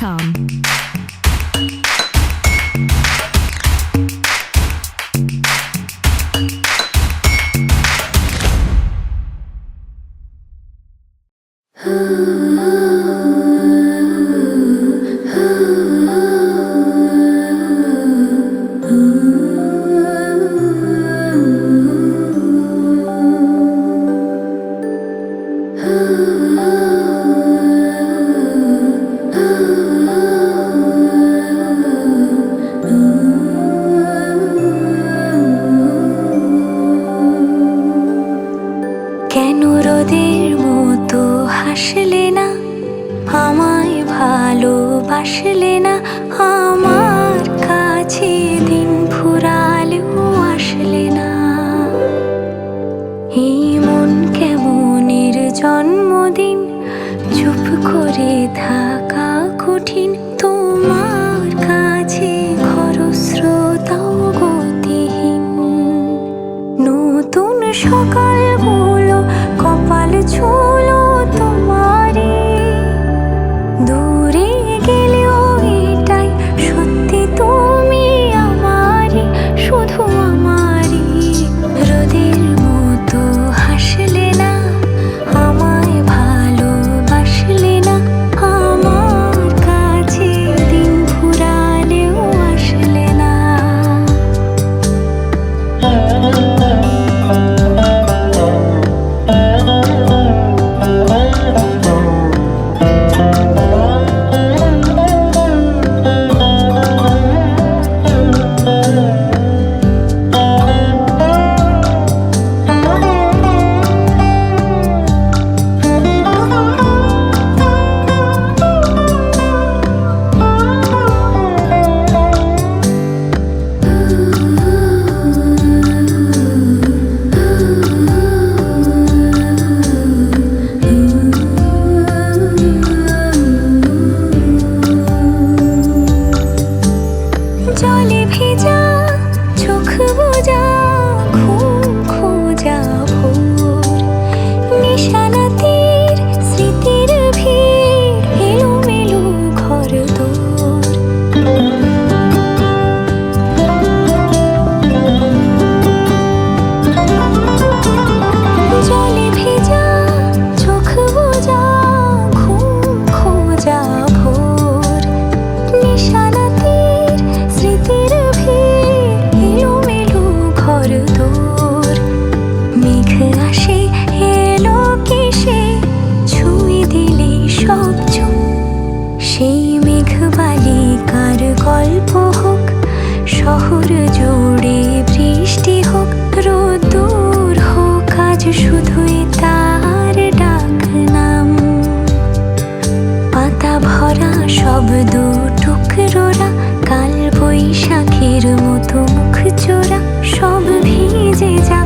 Soundcloud.com. কেন রোদের মতো হাসলে না, আমায় ভালোবাসলে না, আমার কাছে দিন ফুরালেও আসলে না। এই মন কেমনের জন্মদিন, চুপ করে থাকা কঠিন, তোমার কাছে খরস্রোতাও গতিহীন। নতুন সকালগুলো কপাল ছুলো তোমারই, দূরে গেলেও এটাই সত্যি তুমি আমারই, শুধু আমারই। রোদের মতো হাসলে না, আমায় ভালোবাসলে না, আমার কাছে দিন ফুরালেও আসলে না। জলে ভেজা চোখ বোঝা, ঘুম খোঁজা ভোর, নিশানাতের স্মৃতির ভিড়, এলোমেলো ঘর দোর। জলে ভেজা চোখ বোঝা, ঘুম খোঁজা ভোর, নিশানাতের স্মৃতির ভিড়, এলোমেলো ঘর দোর। মেঘ আসে এলো কেসে, ছুঁয়ে দিলে সব চোখ, সেই মেঘ বালিকার গল্প হোক, শহর জুড়ে বৃষ্টি হোক, রোদ্দুর হোক আজ শুধুই তার ডাক নাম। পাতা ভরা শব্দ টুকরোরা, কাল বৈশাখের মতো মুখ চোরা, সব ভিজে যা